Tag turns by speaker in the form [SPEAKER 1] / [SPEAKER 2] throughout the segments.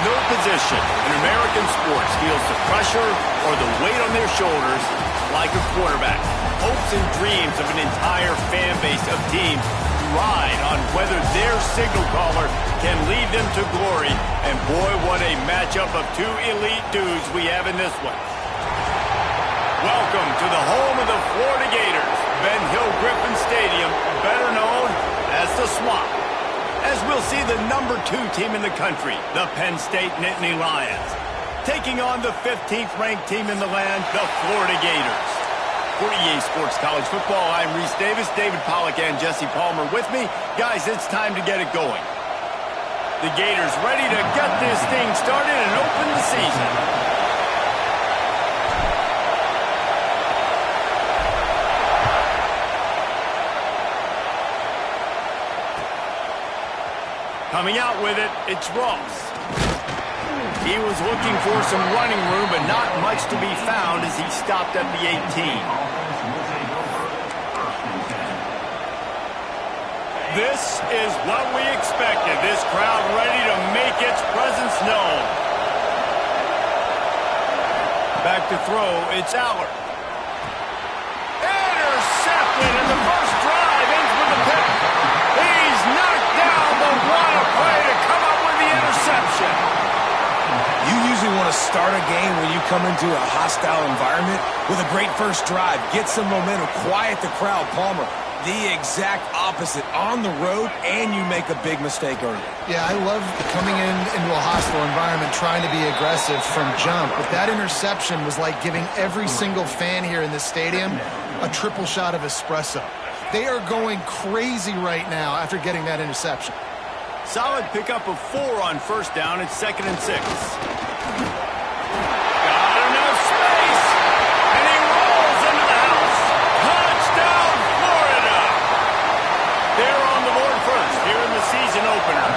[SPEAKER 1] No position in American sports feels the pressure or the weight on their shoulders like a quarterback. Hopes and dreams of an entire fan base of teams ride on whether their signal caller can lead them to glory. And boy, what a matchup of two elite dudes we have in this one. Welcome to the home of the Florida Gators, Ben Hill Griffin Stadium, better known as the Swamp. As we'll see the number 2 team in the country, the Penn State Nittany Lions, taking on the 15th ranked team in the land, the Florida Gators. For EA Sports College Football, I'm Reese Davis, David Pollack and Jesse Palmer with me. Guys, it's time to get it going. The Gators ready to get this thing started and open the season. Coming out with it, it's Ross. He was looking for some running room, but not much to be found as he stopped at the 18. This is what we expected. This crowd ready to make its presence known. Back to throw, it's Allard. Intercepted, and the first drive ends with a pick. He's knocked down, but what a play to come up with the interception.
[SPEAKER 2] You usually want to start a game when you come into a hostile environment with a great first drive. Get some momentum, quiet the crowd. Palmer, the exact opposite. On the road, and you make a big mistake early.
[SPEAKER 3] Yeah, I love coming into a hostile environment, trying to be aggressive from jump. But that interception was like giving every single fan here in this stadium a triple shot of espresso. They are going crazy right now after getting that interception.
[SPEAKER 1] Solid pickup of 4 on first down. It's 2nd and 6. Got enough space, and he rolls into the house. Touchdown, Florida! They're on the board first here in the season opener.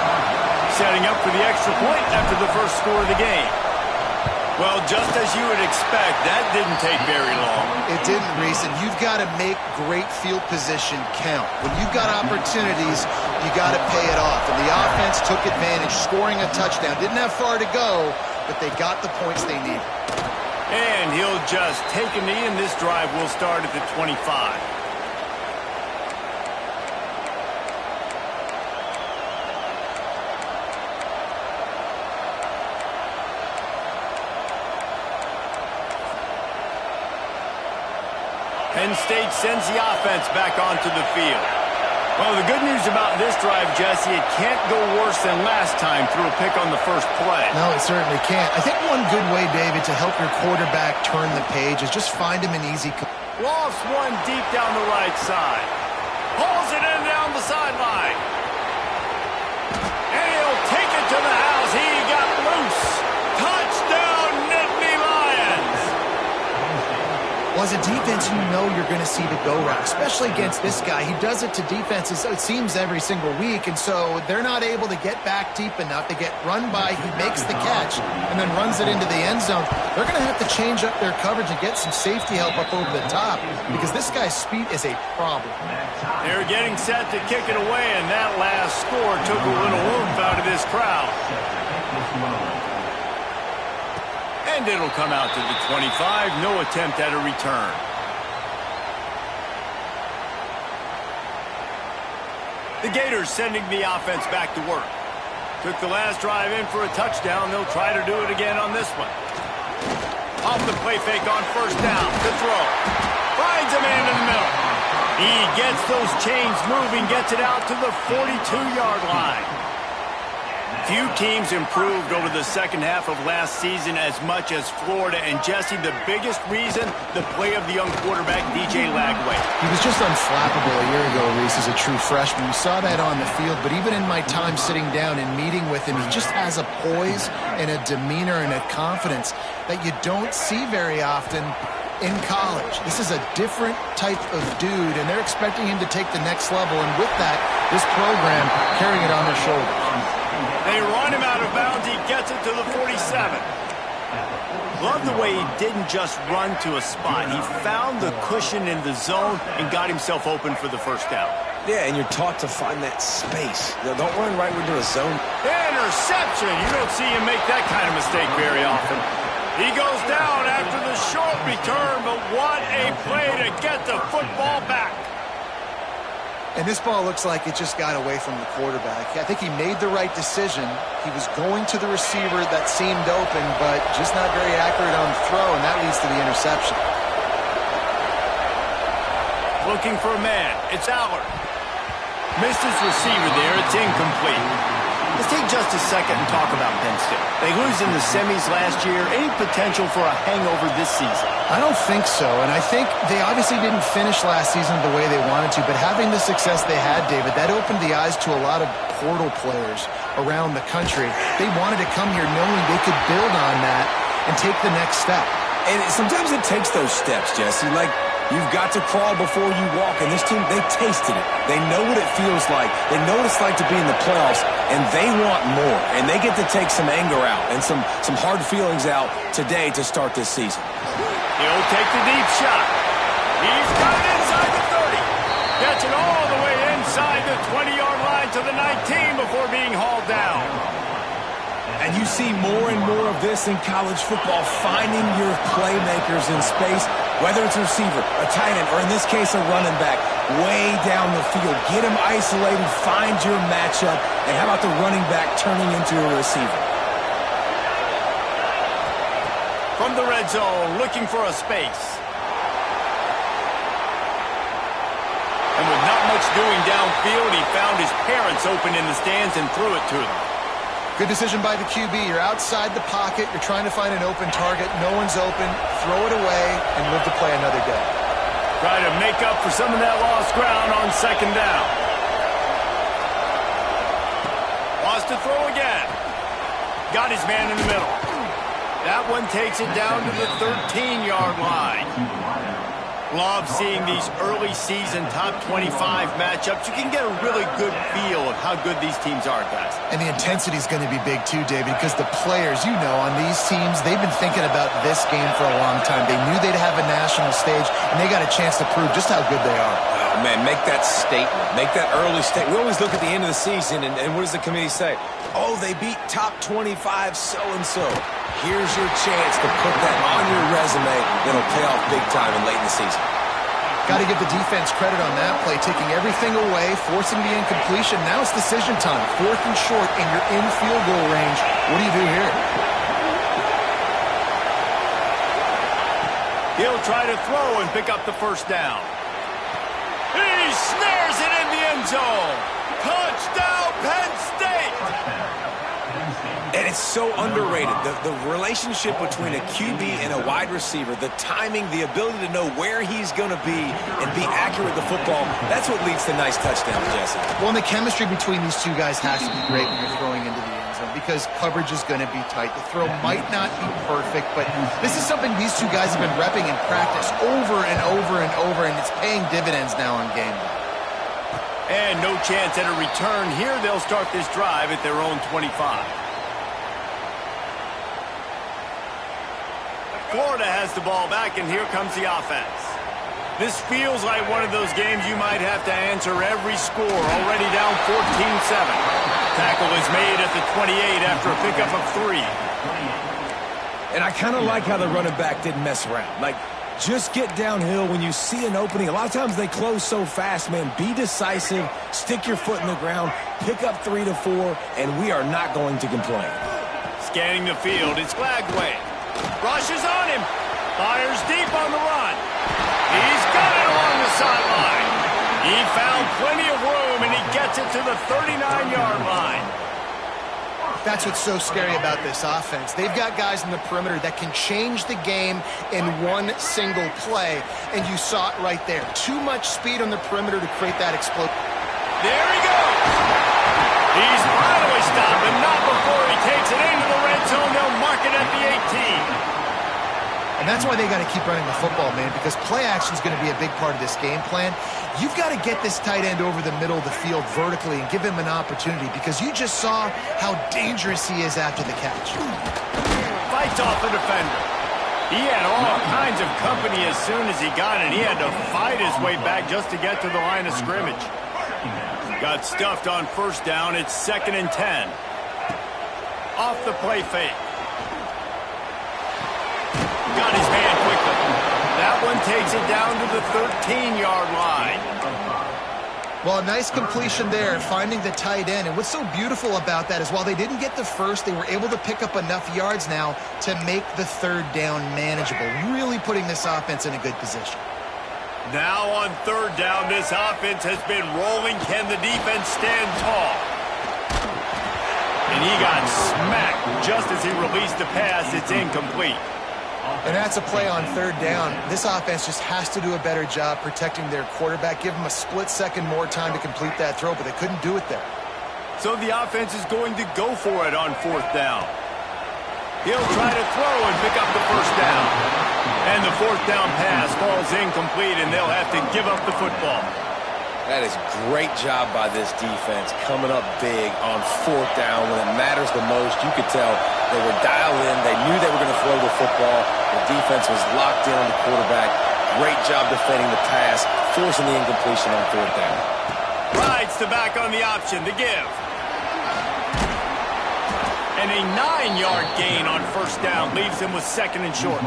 [SPEAKER 1] Setting up for the extra point after the first score of the game. Well, just as you would expect, that didn't take very long.
[SPEAKER 3] It didn't, Reese, and you've got to make great field position count. When you've got opportunities, you got to pay it off. And the offense took advantage, scoring a touchdown. Didn't have far to go, but they got the points they needed.
[SPEAKER 1] And he'll just take a knee, and this drive will start at the 25. Penn State sends the offense back onto the field. Well, the good news about this drive, Jesse, it can't go worse than last time through a pick on the first play.
[SPEAKER 3] No, it certainly can't. I think one good way, David, to help your quarterback turn the page is just find him an easy...
[SPEAKER 1] Lofts one deep down the right side. Pulls it in down the sideline. And he'll take it to the house. He got loose. Touchdown, Nittany Lions.
[SPEAKER 3] Well, as a defense, you know you're going to see the go route, especially against this guy. He does it to defenses, it seems, every single week, and so they're not able to get back deep enough. They get run by, he makes the catch, and then runs it into the end zone. They're going to have to change up their coverage and get some safety help up over the top because this guy's speed is a problem.
[SPEAKER 1] They're getting set to kick it away, and that last score took a little oomph out of this crowd. And it'll come out to the 25. No attempt at a return. The Gators sending the offense back to work. Took the last drive in for a touchdown. They'll try to do it again on this one. Off the play fake on first down. To throw. Finds a man in the middle. He gets those chains moving, gets it out to the 42-yard line. Few teams improved over the second half of last season as much as Florida. And, Jesse, the biggest reason, the play of the young quarterback, DJ Lagway.
[SPEAKER 3] He was just unflappable a year ago, Reese, as a true freshman. We saw that on the field, but even in my time sitting down and meeting with him, he just has a poise and a demeanor and a confidence that you don't see very often in college. This is a different type of dude, and they're expecting him to take the next level. And with that, this program carrying it on their shoulders.
[SPEAKER 1] They run him out of bounds. He gets it to the 47. Love the way he didn't just run to a spot. He found the cushion in the zone and got himself open for the first down.
[SPEAKER 2] Yeah, and you're taught to find that space. Don't run right into a zone.
[SPEAKER 1] Interception. You don't see him make that kind of mistake very often. He goes down after the short return, but what a play to get the football back.
[SPEAKER 3] And this ball looks like it just got away from the quarterback. I think he made the right decision. He was going to the receiver that seemed open, but just not very accurate on the throw, and that leads to the interception.
[SPEAKER 1] Looking for a man. It's Allard. Missed his receiver there. It's incomplete. Let's take just a second and talk about Penn State. They lose in the semis last year. Any potential for a hangover this season?
[SPEAKER 3] I don't think so, and I think they obviously didn't finish last season the way they wanted to, but having the success they had, David, that opened the eyes to a lot of portal players around the country. They wanted to come here knowing they could build on that and take the next step.
[SPEAKER 2] And sometimes it takes those steps, Jesse. Like, you've got to crawl before you walk, and this team, they tasted it. They know what it feels like. They know what it's like to be in the playoffs, and they want more. And they get to take some anger out and some hard feelings out today to start this season.
[SPEAKER 1] He'll take the deep shot. He's got it inside the 30. Gets it all the way inside the 20-yard line to the 19 before being hauled down.
[SPEAKER 2] And you see more and more of this in college football, finding your playmakers in space, whether it's a receiver, a tight end, or in this case a running back, way down the field. Get them isolated, find your matchup, and how about the running back turning into a receiver?
[SPEAKER 1] From the red zone, looking for a space. And with not much doing downfield, he found his parents open in the stands and threw it to them.
[SPEAKER 3] Good decision by the QB. You're outside the pocket. You're trying to find an open target. No one's open. Throw it away and live to play another day.
[SPEAKER 1] Try to make up for some of that lost ground on second down. Wants to throw again. Got his man in the middle. That one takes it down to the 13-yard line. Love seeing these early season top 25 matchups. You can get a really good feel of how good these teams are, guys.
[SPEAKER 3] And the intensity is going to be big too, David, because the players, you know, on these teams, they've been thinking about this game for a long time. They knew they'd have a national stage, and they got a chance to prove just how good they are.
[SPEAKER 2] Oh, man, make that statement. Make that early statement. We always look at the end of the season, and what does the committee say? Oh, they beat top 25 so-and-so. Here's your chance to put that on your resume that'll pay off big time and late in the season.
[SPEAKER 3] Got to give the defense credit on that play, taking everything away, forcing the incompletion. Now it's decision time. 4th and short, and you're in field goal range. What do you do here?
[SPEAKER 1] He'll try to throw and pick up the first down. He snares it in the end zone. Touchdown, Penn State!
[SPEAKER 2] And it's so underrated. The relationship between a QB and a wide receiver, the timing, the ability to know where he's going to be and be accurate with the football, that's what leads to nice touchdowns, Jesse.
[SPEAKER 3] Well, and the chemistry between these two guys has to be great when you're throwing into the end zone because coverage is going to be tight. The throw might not be perfect, but this is something these two guys have been repping in practice over and over and over, and it's paying dividends now on game day.
[SPEAKER 1] And no chance at a return here. They'll start this drive at their own 25. Florida has the ball back, and here comes the offense. This feels like one of those games you might have to answer every score. Already down 14-7. Tackle is made at the 28 after a pickup of 3.
[SPEAKER 2] And I kind of like how the running back didn't mess around. Like, just get downhill when you see an opening. A lot of times they close so fast, man. Be decisive, stick your foot in the ground, pick up 3 to 4, and we are not going to complain.
[SPEAKER 1] Scanning the field, it's Lagway. Rushes on him. Fires deep on the run. He's got it along the sideline. He found plenty of room, and he gets it to the 39-yard line.
[SPEAKER 3] That's what's so scary about this offense. They've got guys in the perimeter that can change the game in one single play, and you saw it right there. Too much speed on the perimeter to create that explosion.
[SPEAKER 1] There he goes. He's finally stopped, but not before he takes it into the red zone. They'll mark it at the 18.
[SPEAKER 3] And that's why they got to keep running the football, man, because play action is going to be a big part of this game plan. You've got to get this tight end over the middle of the field vertically and give him an opportunity, because you just saw how dangerous he is after the catch.
[SPEAKER 1] Fights off the defender. He had all kinds of company as soon as he got it. He had to fight his way back just to get to the line of scrimmage. Got stuffed on first down. It's 2nd and 10. Off the play fake. Got his hand quickly. That one takes it down to the 13-yard line.
[SPEAKER 3] Well, a nice completion there, finding the tight end. And what's so beautiful about that is while they didn't get the first, they were able to pick up enough yards now to make the third down manageable, really putting this offense in a good position.
[SPEAKER 1] Now on third down, this offense has been rolling. Can the defense stand tall? And he got smacked just as he released the pass. It's incomplete.
[SPEAKER 3] And that's a play on third down. This offense just has to do a better job protecting their quarterback. Give him a split second more time to complete that throw, but they couldn't do it there.
[SPEAKER 1] So the offense is going to go for it on fourth down. He'll try to throw and pick up the first down. And the fourth down pass falls incomplete, and they'll have to give up the football.
[SPEAKER 2] That is great job by this defense, coming up big on fourth down when it matters the most. You could tell they were dialed in. They knew they were going to throw the football. The defense was locked in on the quarterback. Great job defending the pass, forcing the incompletion on fourth down.
[SPEAKER 1] Rides the back on the option to give. And a 9-yard gain on first down leaves him with 2nd and short.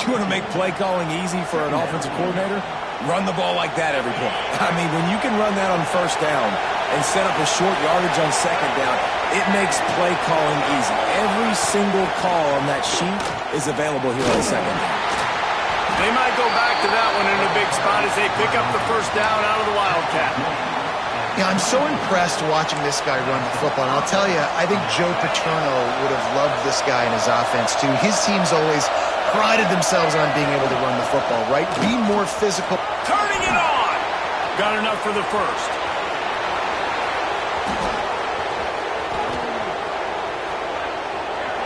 [SPEAKER 2] You want to make play calling easy for an offensive coordinator? Run the ball like that every point. I mean, when you can run that on first down and set up a short yardage on second down, it makes play calling easy. Every single call on that sheet is available here on second down.
[SPEAKER 1] They might go back to that one in a big spot as they pick up the first down out of the Wildcat.
[SPEAKER 3] Yeah, I'm so impressed watching this guy run the football. And I'll tell you, I think Joe Paterno would have loved this guy in his offense, too. His team's always prided themselves on being able to run the football, right? Be more physical.
[SPEAKER 1] Turning it on! Got enough for the first.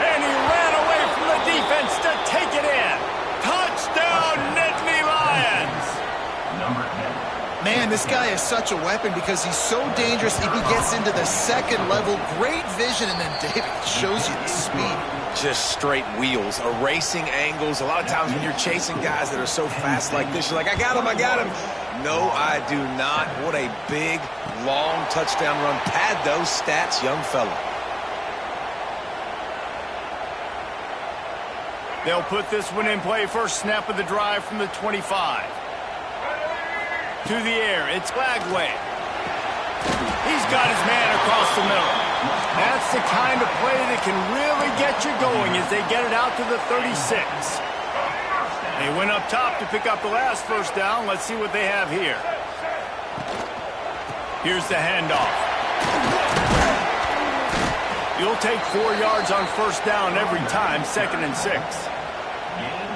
[SPEAKER 1] And he ran away from the defense to take it in. Touchdown, Nittany Lions!
[SPEAKER 3] Number 10. Man, this guy is such a weapon because he's so dangerous. If he gets into the second level, great vision, and then David shows you the speed.
[SPEAKER 2] Just straight wheels, erasing angles. A lot of times when you're chasing guys that are so fast like this, you're like, I got him, I got him. No, I do not. What a big, long touchdown run. Pad those stats, young fella.
[SPEAKER 1] They'll put this one in play. First snap of the drive from the 25. To the air, it's Lagway. He's got his man across the middle. That's the kind of play that can really get you going as they get it out to the 36. They went up top to pick up the last first down. Let's see what they have here. Here's the handoff. You'll take 4 yards on first down every time, 2nd and 6.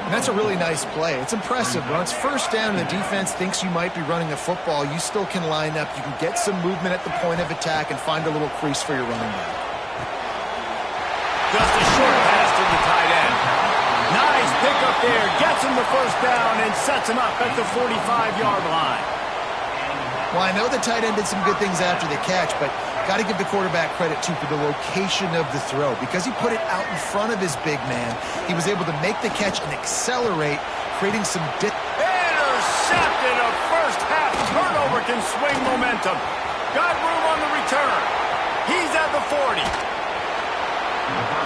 [SPEAKER 3] And that's a really nice play. It's impressive. Once first down and the defense thinks you might be running the football, you still can line up. You can get some movement at the point of attack and find a little crease for your running back.
[SPEAKER 1] Just a short pass to the tight end. Nice pickup there. Gets him the first down and sets him up at the 45-yard line.
[SPEAKER 3] Well, I know the tight end did some good things after the catch, but got to give the quarterback credit, too, for the location of the throw. Because he put it out in front of his big man, he was able to make the catch and accelerate, creating some
[SPEAKER 1] intercepted. A first-half turnover can swing momentum. Got room on the return. He's at the 40.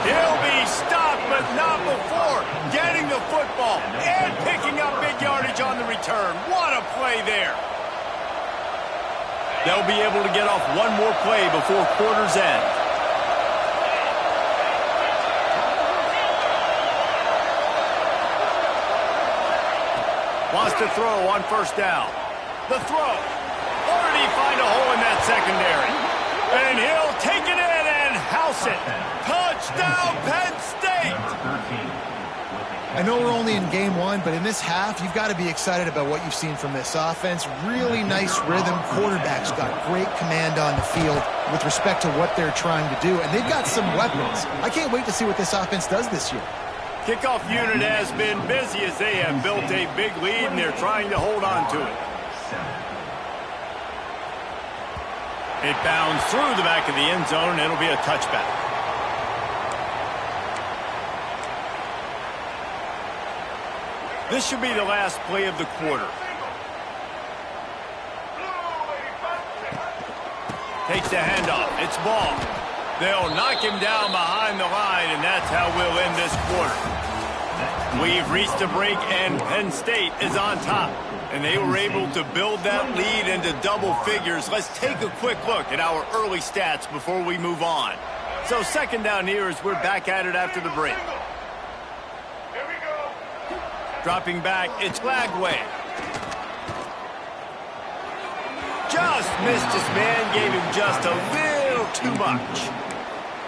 [SPEAKER 1] He'll be stopped, but not before getting the football and picking up big yardage on the return. What a play there. They'll be able to get off one more play before quarter's end. Wants to throw on first down. The throw. Or did he find a hole in that secondary? And he'll take it in and house it. Touchdown, Penn State!
[SPEAKER 3] I know we're only in game one, but in this half, you've got to be excited about what you've seen from this offense. Really nice rhythm. Quarterback's got great command on the field with respect to what they're trying to do, and they've got some weapons. I can't wait to see what this offense does this year.
[SPEAKER 1] Kickoff unit has been busy as they have built a big lead, and they're trying to hold on to it. It bounds through the back of the end zone, and it'll be a touchback. This should be the last play of the quarter. Takes the handoff. It's ball. They'll knock him down behind the line, and that's how we'll end this quarter. We've reached a break, and Penn State is on top. And they were able to build that lead into double figures. Let's take a quick look at our early stats before we move on. So second down here as we're back at it after the break. Dropping back, it's Lagway. Just missed his man, gave him just a little too much.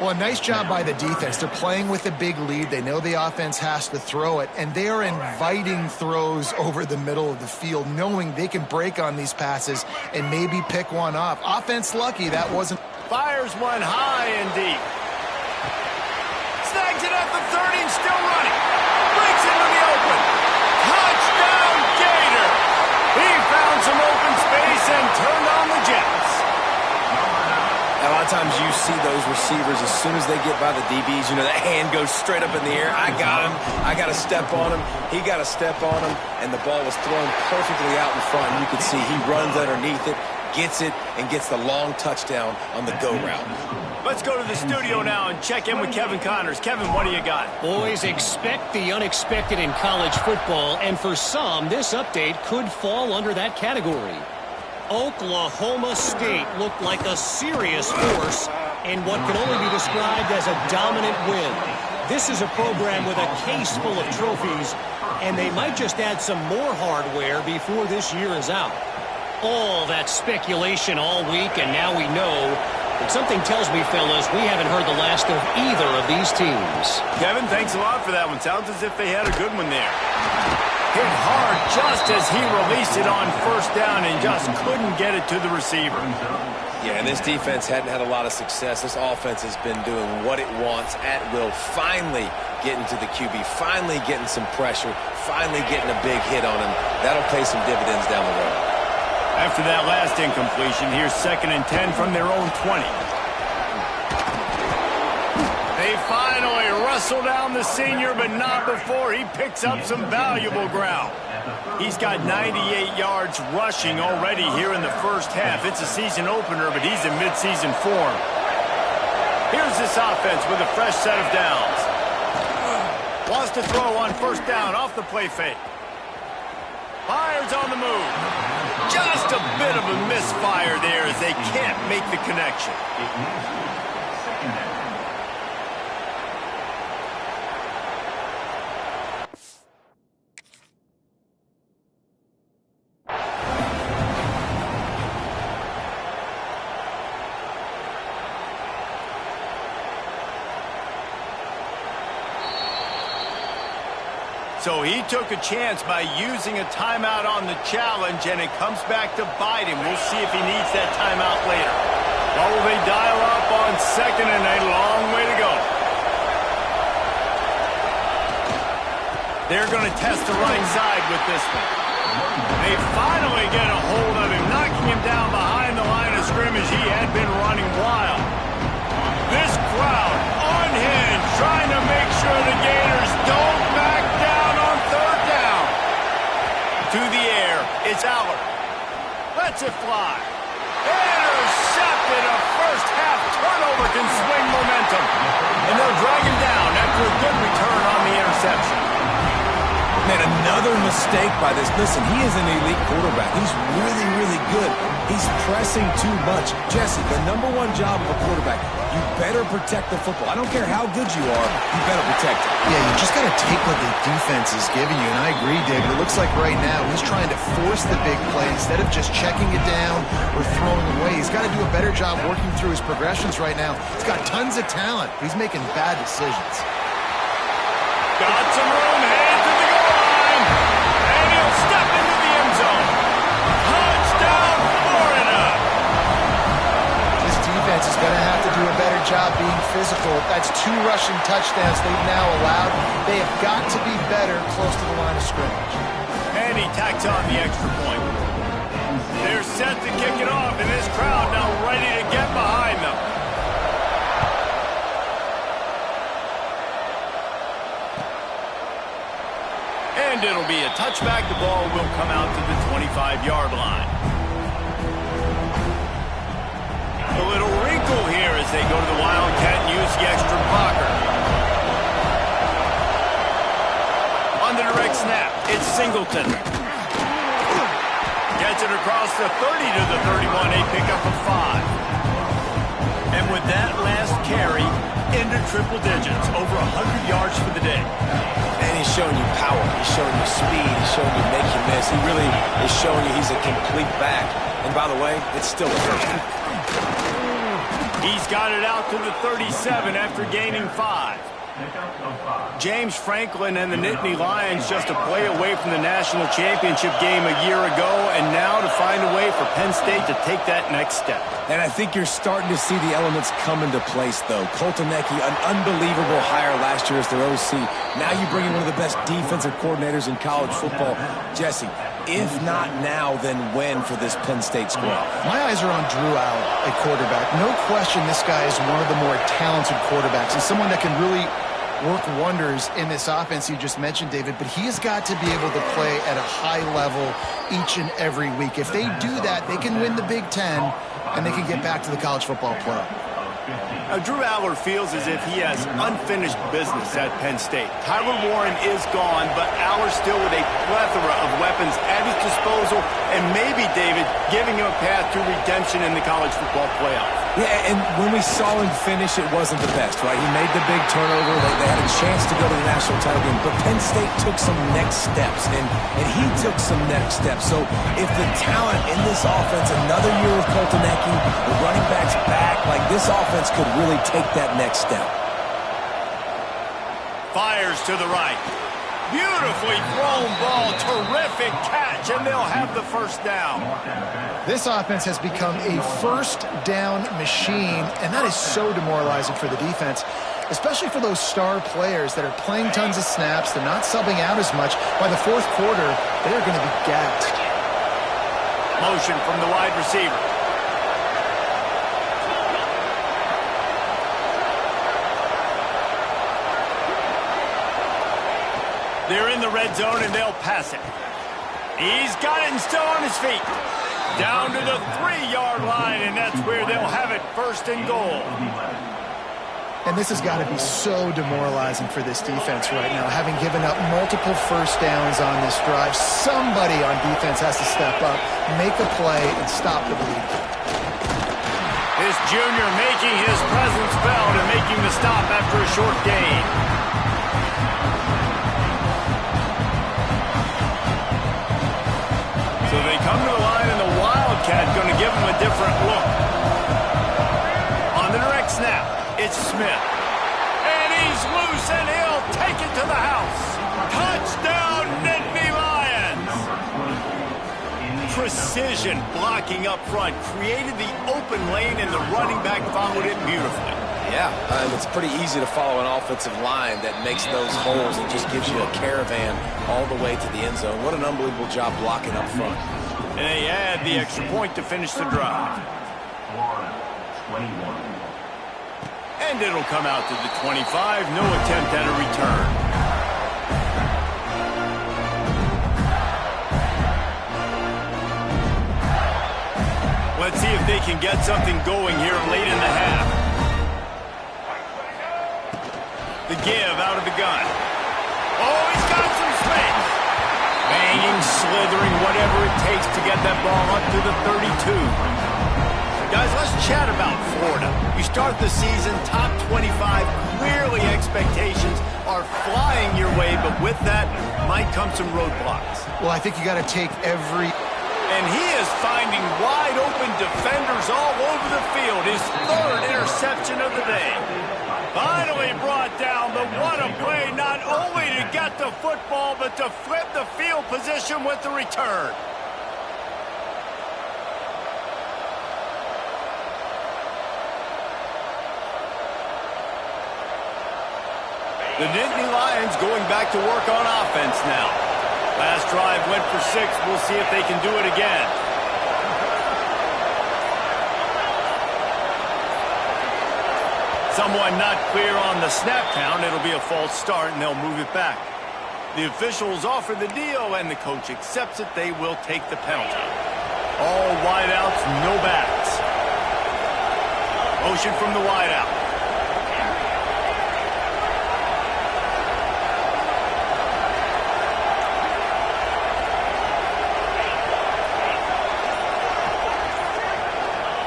[SPEAKER 3] Well, a nice job by the defense. They're playing with a big lead. They know the offense has to throw it, and they are inviting throws over the middle of the field, knowing they can break on these passes and maybe pick one off. Offense lucky that wasn't.
[SPEAKER 1] Fires one high and deep. Snags it at the 30 and still running. Breaks into the open. Touchdown, Gator! He found some open space and turned on the Jets.
[SPEAKER 2] A lot of times you see those receivers, as soon as they get by the DBs, you know, that hand goes straight up in the air. I got him. I got to step on him. He got to step on him, and the ball was thrown perfectly out in front. And you can see he runs underneath it, gets it, and gets the long touchdown on the go route.
[SPEAKER 1] Let's go to the studio now and check in with Kevin Connors. Kevin, what do you got?
[SPEAKER 4] Boys, expect the unexpected in college football, and for some, this update could fall under that category. Oklahoma State looked like a serious force in what can only be described as a dominant win. This is a program with a case full of trophies, and they might just add some more hardware before this year is out. All that speculation all week, and now we know. But something tells me, fellas, we haven't heard the last of either of these teams.
[SPEAKER 1] Kevin, thanks a lot for that one. Sounds as if they had a good one there. Hit hard just as he released it on first down and just couldn't get it to the receiver.
[SPEAKER 2] Yeah, and this defense hadn't had a lot of success. This offense has been doing what it wants at will. Finally getting to the QB, finally getting some pressure, finally getting a big hit on him. That'll pay some dividends down the road.
[SPEAKER 1] After that last incompletion, here's 2nd and 10 from their own 20. They finally wrestle down the senior, but not before he picks up some valuable ground. He's got 98 yards rushing already here in the first half. It's a season opener, but he's in midseason form. Here's this offense with a fresh set of downs. Wants to throw on first down off the play fake. Fires on the move. Just a bit of a misfire there as they can't make the connection. So he took a chance by using a timeout on the challenge, and it comes back to bite him. We'll see if he needs that timeout later. Well, will they dial up on 2nd and a long way to go? They're going to test the right side with this one. They finally get a hold of him, knocking him down behind the line of scrimmage. He had been running wild. This crowd unhinged, trying to make sure the Gators don't back down on 3rd down. To the air, it's Allard. Lets it fly. Intercepted. A first-half turnover can swing momentum. And they'll drag him down after a good return on the interception.
[SPEAKER 2] Man, another mistake by this. Listen, he is an elite quarterback. He's really, really good. He's pressing too much. Jesse, the number one job of a quarterback, you better protect the football. I don't care how good you are, you better protect it.
[SPEAKER 3] Yeah, you just got to take what the defense is giving you, and I agree, David. It looks like right now he's trying to force the big play instead of just checking it down or throwing away. He's got to do a better job working through his progressions right now. He's got tons of talent. He's making bad decisions.
[SPEAKER 1] Got some room, headed to the goal line, and he'll step into the end zone. Touchdown, Florida!
[SPEAKER 3] This defense is going to have to do a better job being physical. That's 2 rushing touchdowns they've now allowed. They have got to be better close to the line of scrimmage.
[SPEAKER 1] And he tacks on the extra point. They're set to kick it off, and this crowd now ready to get behind them. And it'll be a touchback. The ball will come out to the 25-yard line. A little wrinkle here as they go to the Wildcat and use the extra blocker. On the direct snap, it's Singleton. Gets it across the 30 to the 31, a pickup of 5. And with that last carry, into triple digits, over 100 yards for the day.
[SPEAKER 2] And he's showing you power. He's showing you speed. He's showing you make you miss. He really is showing you he's a complete back. And by the way, it's still a first down.
[SPEAKER 1] He's got it out to the 37 after gaining 5. James Franklin and the Nittany Lions just a play away from the national championship game a year ago, and now to find a way for Penn State to take that next step.
[SPEAKER 2] And I think you're starting to see the elements come into place, though. Colton Necky, an unbelievable hire last year as their OC. Now you bring in one of the best defensive coordinators in college football. Jesse, if not now, then when for this Penn State squad?
[SPEAKER 3] My eyes are on Drew Allen at quarterback. No question this guy is one of the more talented quarterbacks. He's someone that can really work wonders in this offense you just mentioned, David, but he has got to be able to play at a high level each and every week. If they do that, they can win the Big Ten, and they can get back to the college football playoff.
[SPEAKER 1] Drew Aller feels as if he has unfinished business at Penn State. Tyler Warren is gone, but Aller still with a plethora of weapons at his disposal, and maybe, David, giving him a path to redemption in the college football playoff.
[SPEAKER 2] Yeah, and when we saw him finish, it wasn't the best, right? He made the big turnover. They had a chance to go to the national title game, but Penn State took some next steps, and he took some next steps. So if the talent in this offense, another year with Colton Necky, the running backs back, like this offense could really take that next step.
[SPEAKER 1] Fires to the right. Beautifully thrown ball. Terrific catch, and they'll have the first down.
[SPEAKER 3] This offense has become a first down machine, and that is so demoralizing for the defense, especially for those star players that are playing tons of snaps. They're not subbing out as much. By the fourth quarter, they're going to be gassed.
[SPEAKER 1] Motion from the wide receiver. They're in the red zone, and they'll pass it. He's got it and still on his feet. Down to the 3-yard line, and that's where they'll have it, first and goal.
[SPEAKER 3] And this has got to be so demoralizing for this defense right now, having given up multiple first downs on this drive. Somebody on defense has to step up, make a play, and stop the bleed.
[SPEAKER 1] This junior making his presence felt and making the stop after a short gain. So they come to the line, and the Wildcat going to give them a different look. On the direct snap, it's Smith. And he's loose, and he'll take it to the house. Touchdown, Nittany Lions! Precision blocking up front created the open lane, and the running back followed it beautifully.
[SPEAKER 2] Yeah, it's pretty easy to follow an offensive line that makes those holes and just gives you a caravan all the way to the end zone. What an unbelievable job blocking up front.
[SPEAKER 1] And they add the extra point to finish the drive. And it'll come out to the 25. No attempt at a return. Let's see if they can get something going here late in the half. The give out of the gun. Oh, he's got some space. Banging, slithering, whatever it takes to get that ball up to the 32. chat about Florida. You start the season top 25, clearly expectations are flying your way, but with that might come some roadblocks.
[SPEAKER 3] Well, I think you got to take every...
[SPEAKER 1] And he is finding wide open defenders all over the field. His third interception of the day. Finally brought down, but what a play, not only to get the football, but to flip the field position with the return. The Nittany Lions going back to work on offense now. Last drive went for 6. We'll see if they can do it again. Someone not clear on the snap count. It'll be a false start, and they'll move it back. The officials offer the deal, and the coach accepts it. They will take the penalty. All wideouts, no backs. Motion from the wideout.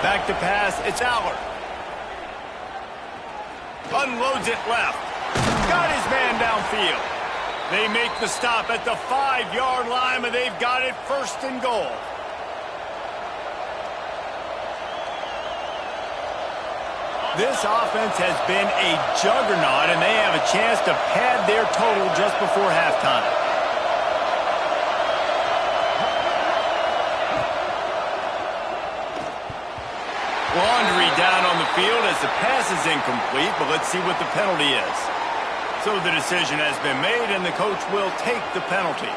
[SPEAKER 1] Back to pass, it's Aller. Unloads it left. Got his man downfield. They make the stop at the 5-yard line, but they've got it first and goal. This offense has been a juggernaut, and they have a chance to pad their total just before halftime. Laundry down on the field as the pass is incomplete, but let's see what the penalty is. So the decision has been made, and the coach will take the penalty.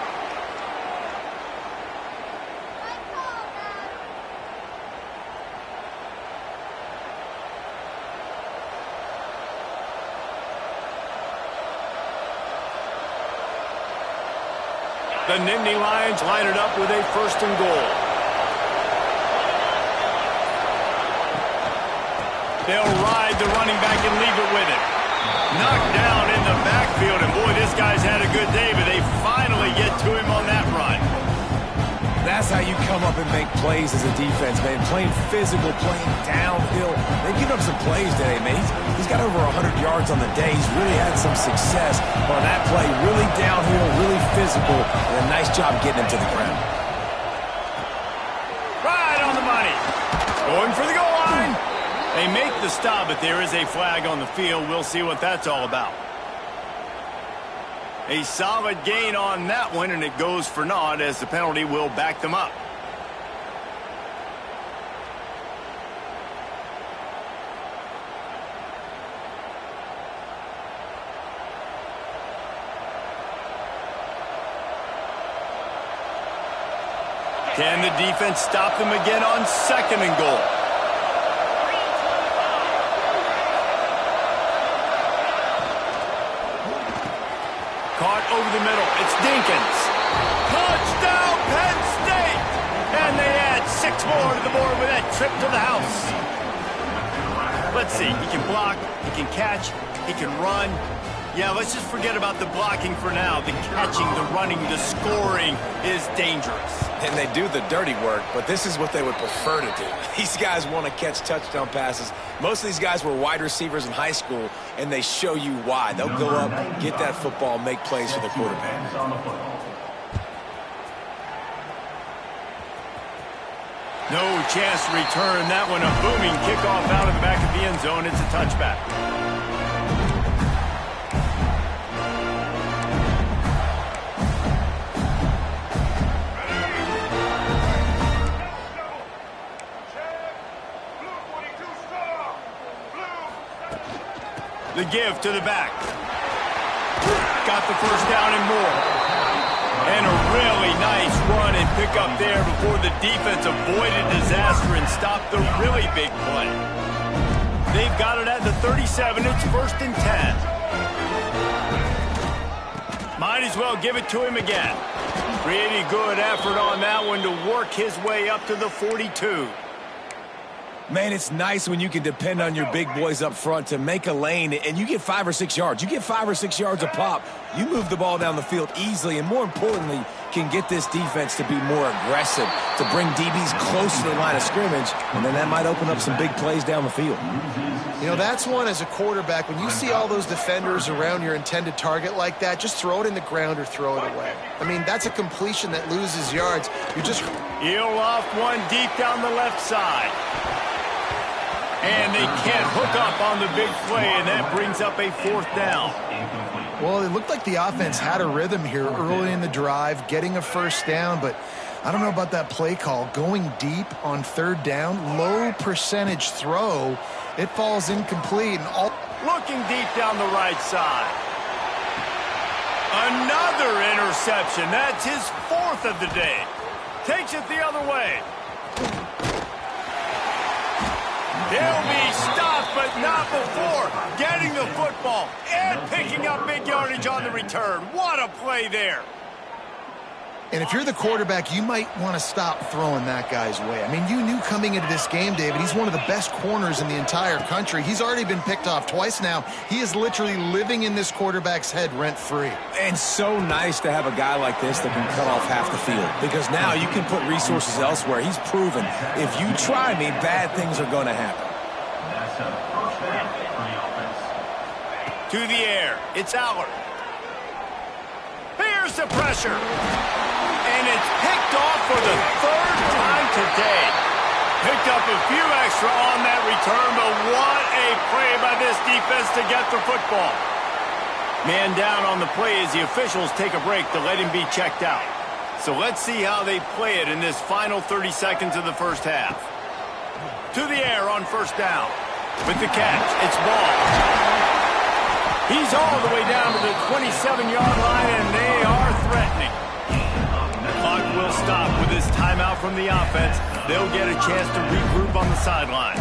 [SPEAKER 1] The Nittany Lions line it up with a first and goal. They'll ride the running back and leave it with him. Knocked down in the backfield, and boy, this guy's had a good day, but they finally get to him on that run.
[SPEAKER 2] That's how you come up and make plays as a defense, man. Playing physical, playing downhill. They've given up some plays today, man. He's got over 100 yards on the day. He's really had some success on that play. Really downhill, really physical, and a nice job getting him to the ground.
[SPEAKER 1] Right on the money. Going for the goal line. They make the stop, but there is a flag on the field. We'll see what that's all about. A solid gain on that one, and it goes for naught as the penalty will back them up. Can the defense stop them again on second and goal? Caught over the middle. It's Dinkins. Touchdown, Penn State! And they add 6 more to the board with that trip to the house. Let's see. He can block. He can catch. He can run. Yeah, let's just forget about the blocking for now. The catching, the running, the scoring is dangerous.
[SPEAKER 2] And they do the dirty work, but this is what they would prefer to do. These guys want to catch touchdown passes. Most of these guys were wide receivers in high school, and they show you why. They'll go up, get that football, make plays for the quarterback.
[SPEAKER 1] No chance to return that one. A booming kickoff out of the back of the end zone. It's a touchback. The give to the back. Got the first down and more. And a really nice run and pick up there before the defense avoided disaster and stopped the really big play. They've got it at the 37. It's first and 10. Might as well give it to him again. Pretty good effort on that one to work his way up to the 42.
[SPEAKER 2] Man, it's nice when you can depend on your big boys up front to make a lane, and you get 5 or 6 yards. You get 5 or 6 yards a pop. You move the ball down the field easily, and more importantly, can get this defense to be more aggressive, to bring DBs close to the line of scrimmage, and then that might open up some big plays down the field.
[SPEAKER 3] You know, that's one as a quarterback. When you see all those defenders around your intended target like that, just throw it in the ground or throw it away. I mean, that's a completion that loses yards.
[SPEAKER 1] He'll off one deep down the left side. And they can't hook up on the big play, and that brings up a 4th down.
[SPEAKER 3] Well, it looked like the offense had a rhythm here early in the drive, getting a 1st down, but I don't know about that play call. Going deep on 3rd down, low percentage throw, it falls incomplete. And
[SPEAKER 1] looking deep down the right side. Another interception. That's his 4th of the day. Takes it the other way. He'll be stopped, but not before getting the football and picking up big yardage on the return. What a play there.
[SPEAKER 3] And if you're the quarterback, you might want to stop throwing that guy's way. I mean, you knew coming into this game, David, he's one of the best corners in the entire country. He's already been picked off twice now. He is literally living in this quarterback's head rent-free.
[SPEAKER 2] And so nice to have a guy like this that can cut off half the field, because now you can put resources elsewhere. He's proven if you try me, bad things are going to happen.
[SPEAKER 1] To the air, it's Allard. Here's the pressure. And it's picked off for the 3rd time today. Picked up a few extra on that return, but what a play by this defense to get the football. Man down on the play as the officials take a break to let him be checked out. So let's see how they play it in this final 30 seconds of the 1st half. To the air on 1st down. With the catch, it's Ball. He's all the way down to the 27-yard line, and they are threatening. The clock will stop with this timeout from the offense. They'll get a chance to regroup on the sideline.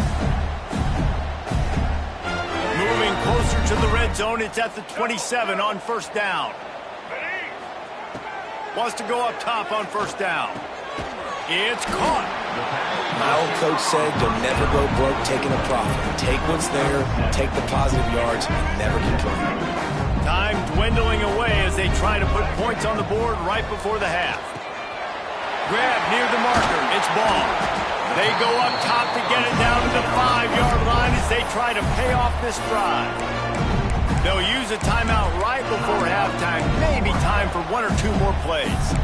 [SPEAKER 1] Moving closer to the red zone, it's at the 27 on 1st down. Wants to go up top on 1st down. It's caught.
[SPEAKER 2] My old coach said you'll never go broke taking a profit. Take what's there, take the positive yards, and never complain.
[SPEAKER 1] Time dwindling away as they try to put points on the board right before the half. Grab near the marker. It's Ball. They go up top to get it down to the 5-yard line as they try to pay off this drive. They'll use a timeout right before halftime. Maybe time for 1 or 2 more plays.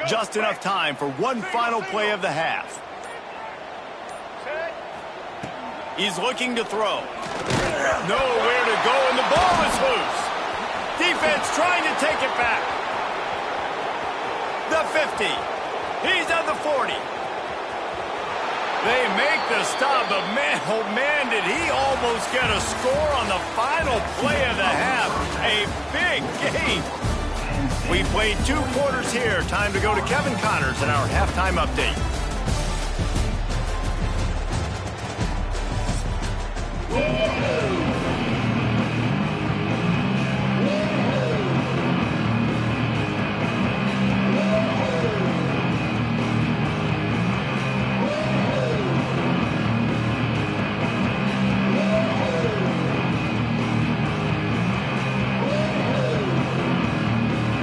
[SPEAKER 1] Just enough time for one final play of the half. He's looking to throw. Nowhere to go, and the ball is loose. Defense trying to take it back. The 50. He's at the 40. They make the stop, but man, oh man, did he almost get a score on the final play of the half. A big game. We played 2 quarters here. Time to go to Kevin Connors in our halftime update.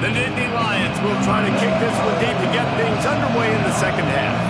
[SPEAKER 1] The Nittany Lions will try to kick this one deep to get things underway in the 2nd half.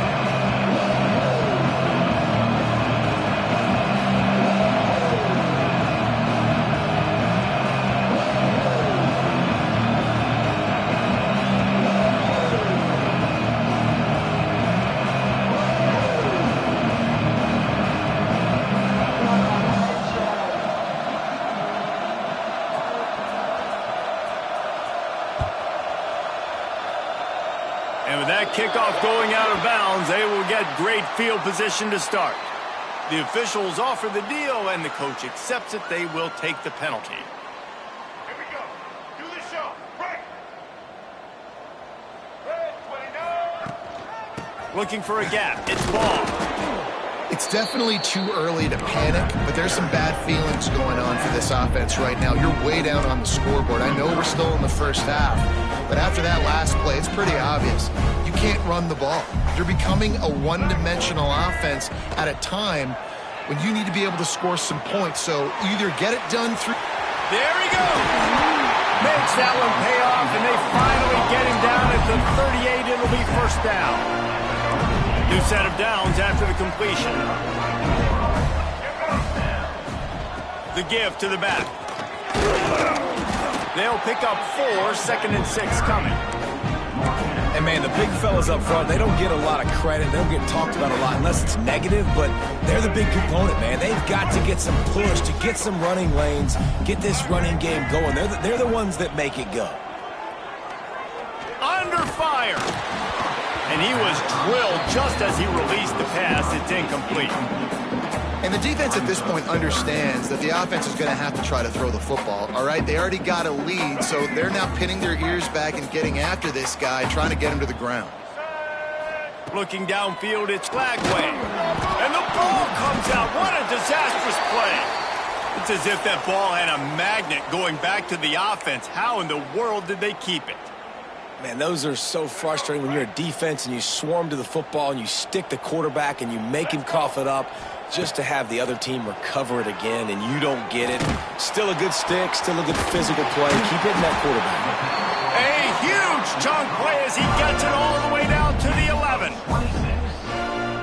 [SPEAKER 1] And with that kickoff going out of bounds, they will get great field position to start. The officials offer the deal, and the coach accepts it. They will take the penalty.
[SPEAKER 5] Here we go. Do the show. Break. Red 29.
[SPEAKER 1] Looking for a gap. It's Ball.
[SPEAKER 3] It's definitely too early to panic, but there's some bad feelings going on for this offense right now. You're way down on the scoreboard. I know we're still in the first half, but after that last play, it's pretty obvious. You can't run the ball. You're becoming a one-dimensional offense at a time when you need to be able to score some points. So either get it done through...
[SPEAKER 1] There he goes. Makes that one pay off, and they finally get him down at the 38. It'll be first down. New set of downs after the completion. The give to the back. They'll pick up 4, 2nd and 6 coming.
[SPEAKER 2] And, man, the big fellas up front, they don't get a lot of credit. They don't get talked about a lot unless it's negative, but they're the big component, man. They've got to get some push, to get some running lanes, get this running game going. They're the ones that make it go.
[SPEAKER 1] Under fire. And he was drilled just as he released the pass. It's incomplete.
[SPEAKER 3] And the defense at this point understands that the offense is going to have to try to throw the football, all right? They already got a lead, so they're now pinning their ears back and getting after this guy, trying to get him to the ground.
[SPEAKER 1] Looking downfield, it's Flagway. And the ball comes out. What a disastrous play. It's as if that ball had a magnet going back to the offense. How in the world did they keep it?
[SPEAKER 2] Man, those are so frustrating when you're a defense and you swarm to the football and you stick the quarterback and you make him cough it up just to have the other team recover it again and you don't get it. Still a good stick, still a good physical play. Keep hitting that quarterback.
[SPEAKER 1] A huge chunk play as he gets it all the way down to the 11.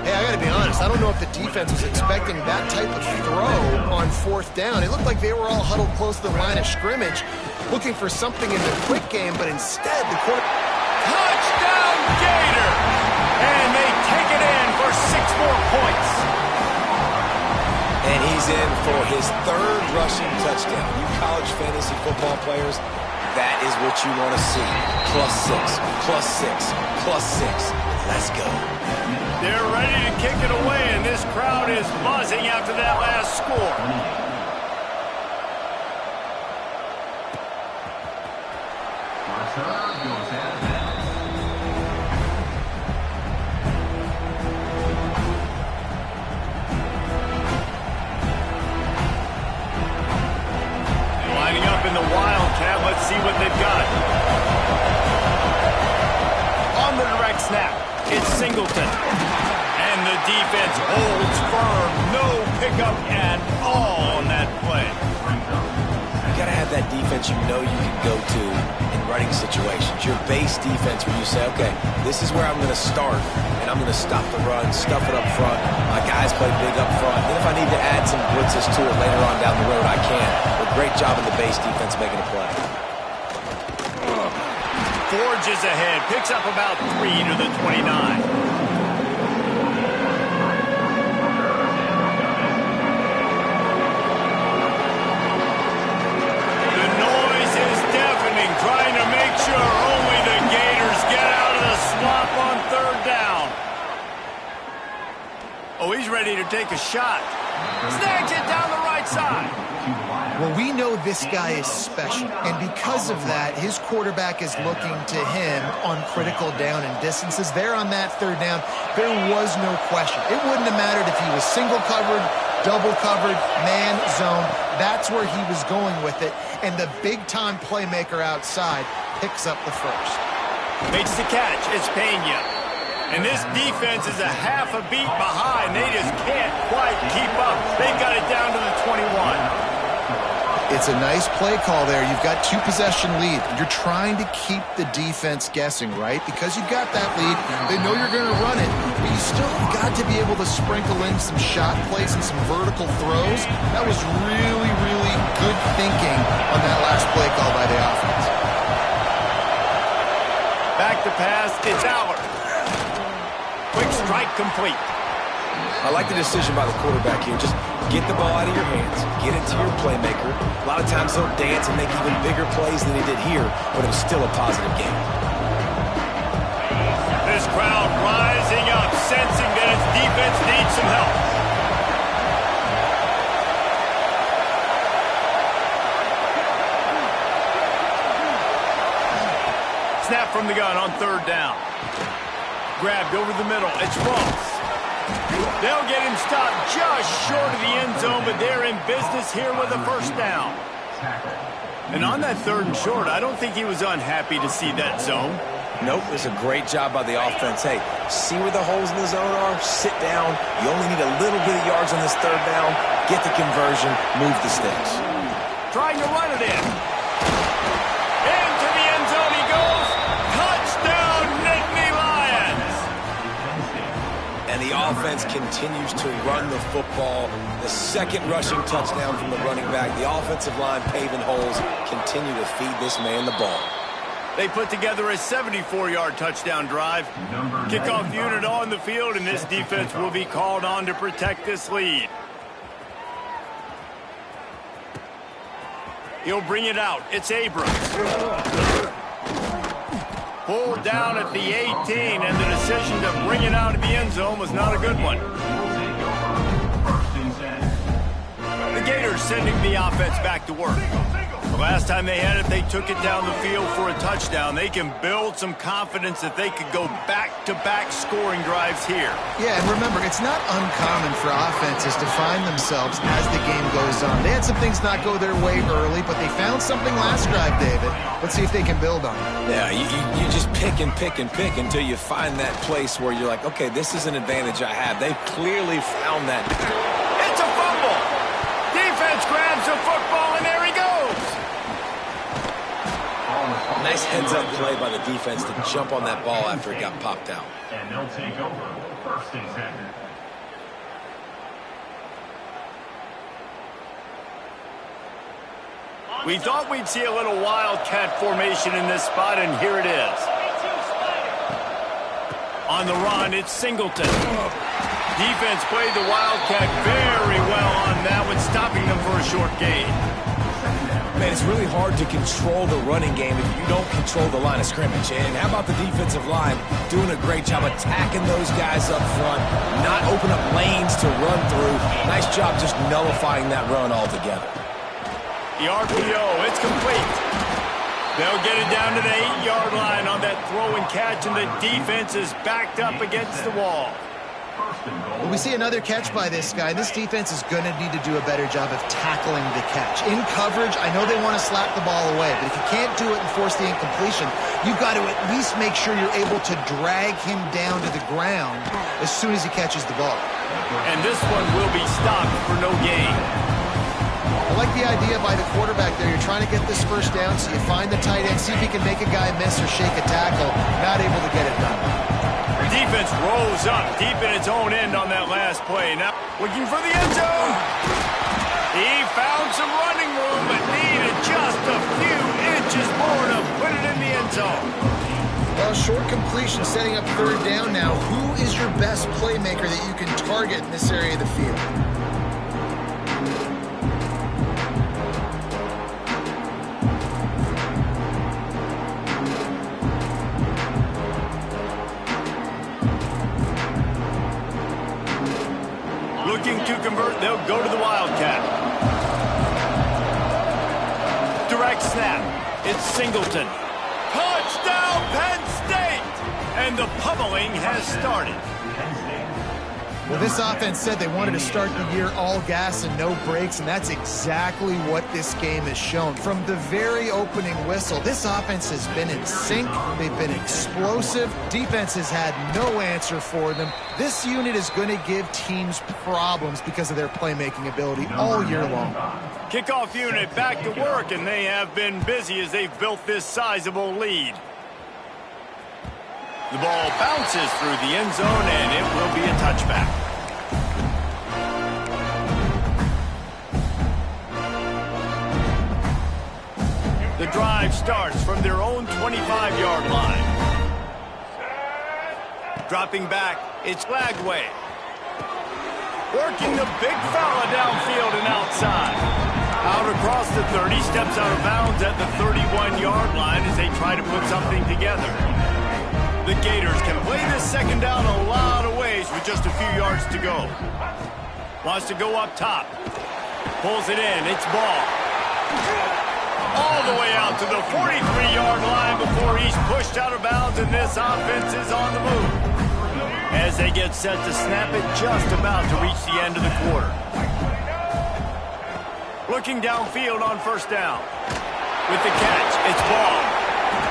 [SPEAKER 3] Hey, I got to be honest. I don't know if the defense was expecting that type of throw on 4th down. It looked like they were all huddled close to the line of scrimmage, looking for something in the quick game, but instead the
[SPEAKER 1] Touchdown Gator! And they take it in for 6 more points.
[SPEAKER 2] And he's in for his 3rd rushing touchdown. You college fantasy football players, that is what you want to see. +6, +6, +6. Let's go.
[SPEAKER 1] They're ready to kick it away, and this crowd is buzzing after that last score. Lining up in the Wildcat. Let's see what they've got. On the direct snap, it's Singleton. And the defense holds firm. No pickup at all on that play.
[SPEAKER 2] You got to have that defense you know you can go to in running situations. Your base defense where you say, okay, this is where I'm going to start, and I'm going to stop the run, stuff it up front. My guys play big up front. Then if I need to add some blitzes to it later on down the road, I can. But great job of the base defense making a play.
[SPEAKER 1] Forges ahead, picks up about 3 to the 29. Trying to make sure only the Gators get out of the swamp on 3rd down. Oh, he's ready to take a shot. Snags it down the right side.
[SPEAKER 3] Well, we know this guy is special, and because of that, his quarterback is looking to him on critical down and distances. There on that 3rd down, there was no question. It wouldn't have mattered if he was single covered, double covered, man zone. That's where he was going with it, and the big-time playmaker outside picks up the first.
[SPEAKER 1] Makes the catch. It's Pena. And this defense is a half a beat behind. They just can't quite keep up. They've got it down to the 21.
[SPEAKER 3] It's a nice play call there. You've got 2-possession lead. You're trying to keep the defense guessing, right? Because you've got that lead. They know you're going to run it, but you still got to be able to sprinkle in some shot plays and some vertical throws. That was really, really good thinking on that last play call by the offense.
[SPEAKER 1] Back to pass. It's Aller. Quick strike complete.
[SPEAKER 2] I like the decision by the quarterback here. Just get the ball out of your hands. Get it to your playmaker. A lot of times he'll dance and make even bigger plays than he did here, but it was still a positive game.
[SPEAKER 1] This crowd rising up, sensing that its defense needs some help. Snap from the gun on 3rd down. Grabbed over the middle. It's Ross. They'll get him stopped just short of the end zone, but they're in business here with a first down. And on that 3rd and short, I don't think he was unhappy to see that zone.
[SPEAKER 2] Nope, it was a great job by the offense. Hey, see where the holes in the zone are? Sit down. You only need a little bit of yards on this 3rd down. Get the conversion. Move the sticks.
[SPEAKER 1] Trying to run it in. Into the end zone he goes. Touchdown, Nittany Lions.
[SPEAKER 2] And the offense continues to run the football. The 2nd rushing touchdown from the running back. The offensive line paving holes. Continue to feed this man the ball.
[SPEAKER 1] They put together a 74-yard touchdown drive. Kickoff unit on the field, and this defense will be called on to protect this lead. He'll bring it out. It's Abrams. Pulled down at the 18, and the decision to bring it out of the end zone was not a good one. The Gators sending the offense back to work. The last time they had it, they took it down the field for a touchdown. They can build some confidence that they could go back-to-back scoring drives here.
[SPEAKER 3] Yeah, and remember, it's not uncommon for offenses to find themselves as the game goes on. They had some things not go their way early, but they found something last drive, David. Let's see if they can build on it.
[SPEAKER 2] Yeah, you just pick and pick and pick until you find that place where you're like, okay, this is an advantage I have. They've clearly found that.
[SPEAKER 1] It's a fumble. Defense grabs the football, and there he goes.
[SPEAKER 2] Nice heads-up play by the defense to jump on that ball after it got popped out.
[SPEAKER 5] And they'll take over 1st and 10.
[SPEAKER 1] We thought we'd see a little wildcat formation in this spot, and here it is. On the run, it's Singleton. Defense played the wildcat very well on that one, stopping them for a short gain.
[SPEAKER 2] Man, it's really hard to control the running game if you don't control the line of scrimmage. And how about the defensive line doing a great job attacking those guys up front, not open up lanes to run through. Nice job just nullifying that run altogether.
[SPEAKER 1] The RPO, it's complete. They'll get it down to the 8-yard line on that throw and catch, and the defense is backed up against the wall.
[SPEAKER 3] Well, we see another catch by this guy. This defense is going to need to do a better job of tackling the catch. In coverage, I know they want to slap the ball away, but if you can't do it and force the incompletion, you've got to at least make sure you're able to drag him down to the ground as soon as he catches the ball.
[SPEAKER 1] And this one will be stopped for no gain.
[SPEAKER 3] I like the idea by the quarterback there. You're trying to get this first down, so you find the tight end, see if he can make a guy miss or shake a tackle. Not able to get it done.
[SPEAKER 1] The defense rose up deep in its own end on that last play. Now looking for the end zone. He found some running room, but needed just a few inches more to put it in the end zone.
[SPEAKER 3] Well, short completion, setting up 3rd down now. Who is your best playmaker that you can target in this area of the field?
[SPEAKER 1] Looking to convert, they'll go to the Wildcat. Direct snap. It's Singleton. Touchdown, Penn State! And the pummeling has started.
[SPEAKER 3] Well, this offense said they wanted to start the year all gas and no brakes, and that's exactly what this game has shown. From the very opening whistle, this offense has been in sync. They've been explosive. Defense has had no answer for them. This unit is going to give teams problems because of their playmaking ability all year long.
[SPEAKER 1] Kickoff unit back to work, and they have been busy as they've built this sizable lead. The ball bounces through the end zone, and it will be a touchback. The drive starts from their own 25-yard line. Dropping back, it's Lagway. Working the big fella downfield and outside. Out across the 30, steps out of bounds at the 31-yard line as they try to put something together. The Gators can play this second down a lot of ways with just a few yards to go. Wants to go up top. Pulls it in. It's ball. All the way out to the 43-yard line before he's pushed out of bounds, and this offense is on the move. as they get set to snap it just about to reach the end of the quarter. Looking downfield on first down. With the catch, it's ball.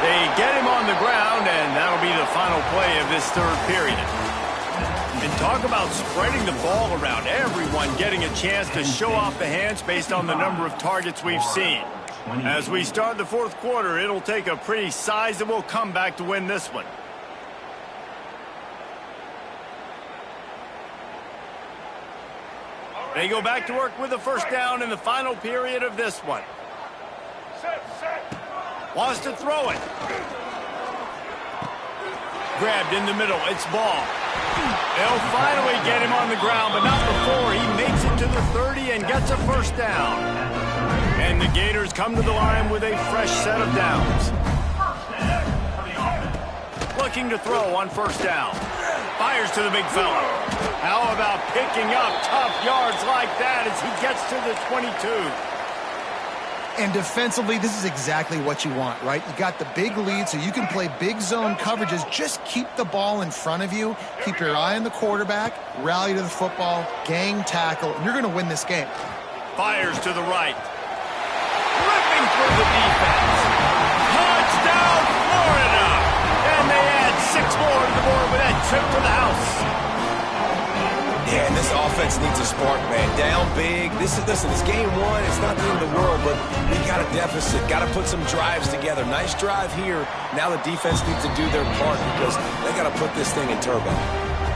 [SPEAKER 1] They get him on the ground, and that'll be the final play of this third period. And talk about spreading the ball around. Everyone getting a chance to show off the hands based on the number of targets we've seen. As we start the fourth quarter, it'll take a pretty sizable comeback to win this one. They go back to work with the first down in the final period of this one. Wants to throw it. Grabbed in the middle. It's ball. They'll finally get him on the ground, but not before he makes it to the 30 and gets a first down. And the Gators come to the line with a fresh set of downs. Looking to throw on first down. Fires to the big fella. How about picking up tough yards like that as he gets to the 22?
[SPEAKER 3] And defensively, this is exactly what you want, right? You got the big lead, so you can play big zone coverages. Just keep the ball in front of you. Keep your eye on the quarterback. Rally to the football. Gang tackle. And you're going to win this game.
[SPEAKER 1] Fires to the right. Ripping through the defense. Touchdown, Florida! And they add 6 more to the board with that trip to the house.
[SPEAKER 2] Yeah, and this offense needs a spark, man. Down big. Listen, it's game one. It's not the end of the world, but we got a deficit. Got to put some drives together. Nice drive here. Now the defense needs to do their part because they got to put this thing in turbo.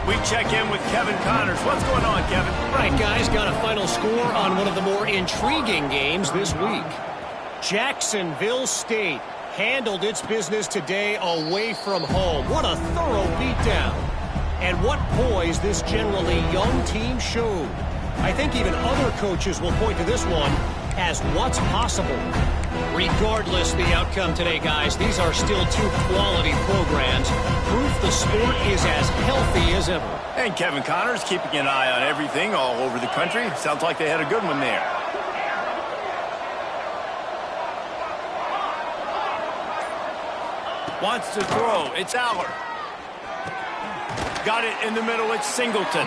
[SPEAKER 1] We check in with Kevin Connors. What's going on, Kevin?
[SPEAKER 4] All right, guys, got a final score on one of the more intriguing games this week. Jacksonville State handled its business today away from home. What a thorough beatdown. And what poise this generally young team showed. I think even other coaches will point to this one as what's possible. Regardless the outcome today, guys, these are still 2 quality programs. Proof the sport is as healthy as ever.
[SPEAKER 1] And Kevin Connors keeping an eye on everything all over the country. Sounds like they had a good one there. Wants to throw. It's Aller. Got it in the middle. It's Singleton.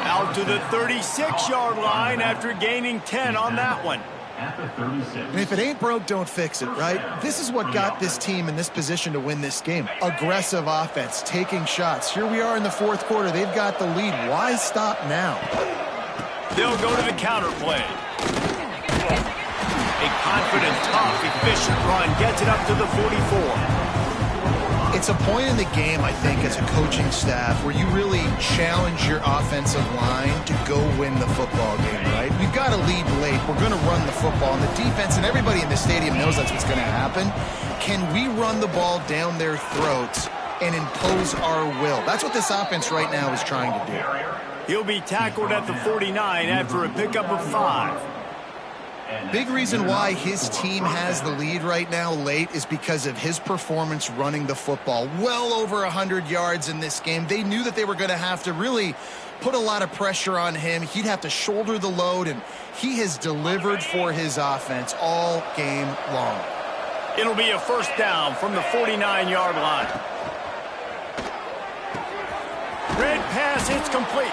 [SPEAKER 1] Out to the 36-yard line after gaining 10 on that one.
[SPEAKER 3] And if it ain't broke, don't fix it, right? This is what got this team in this position to win this game. Aggressive offense, taking shots. Here we are in the fourth quarter. They've got the lead. Why stop now?
[SPEAKER 1] They'll go to the counter play. A confident, tough, efficient run gets it up to the 44.
[SPEAKER 3] It's a point in the game, I think, as a coaching staff where you really challenge your offensive line to go win the football game, right? We've got to lead late. We're going to run the football. And the defense and everybody in the stadium knows that's what's going to happen. Can we run the ball down their throats and impose our will? That's what this offense right now is trying to do.
[SPEAKER 1] He'll be tackled at the 49 after a pickup of 5.
[SPEAKER 3] Big reason why his team has the lead right now late is because of his performance running the football. Well over 100 yards in this game. They knew that they were going to have to really put a lot of pressure on him. He'd have to shoulder the load, and he has delivered for his offense all game long.
[SPEAKER 1] It'll be a first down from the 49-yard line. Red pass, it's complete.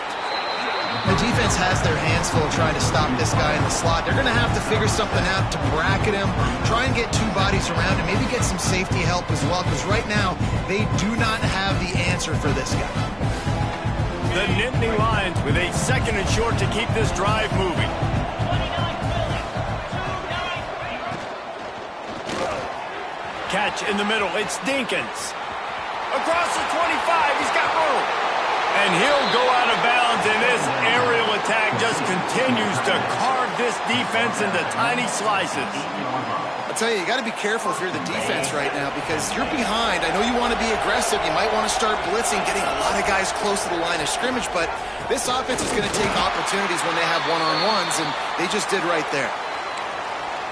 [SPEAKER 3] The defense has their hands full trying to stop this guy in the slot. They're going to have to figure something out to bracket him, try and get 2 bodies around him, maybe get some safety help as well, because right now they do not have the answer for this guy.
[SPEAKER 1] The Nittany Lions with a 2nd and short to keep this drive moving. Catch in the middle. It's Dinkins. Across the 25. He's got room. And he'll go out of bounds, and this aerial attack just continues to carve this defense into tiny slices.
[SPEAKER 3] I'll tell you got to be careful if you're the defense right now because you're behind. I know you want to be aggressive. You might want to start blitzing, getting a lot of guys close to the line of scrimmage, but this offense is going to take opportunities when they have one-on-ones, and they just did right there.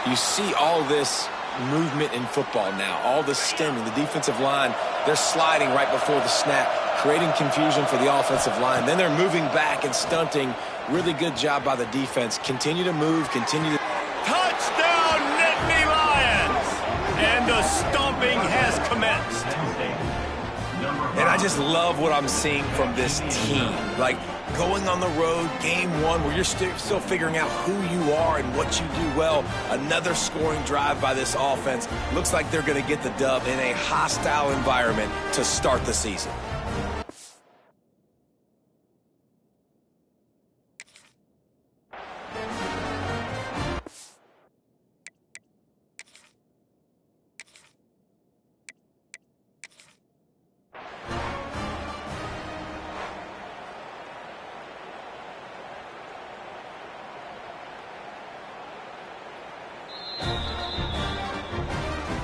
[SPEAKER 2] You see all this movement in football now, all the stemming, the defensive line, they're sliding right before the snap, creating confusion for the offensive line. Then they're moving back and stunting. Really good job by the defense. Continue to move, continue to...
[SPEAKER 1] Touchdown, Nittany Lions! And the stomping has commenced.
[SPEAKER 2] And I just love what I'm seeing from this team. Like, going on the road, game one, where you're still figuring out who you are and what you do well. Another scoring drive by this offense. Looks like they're going to get the dub in a hostile environment to start the season.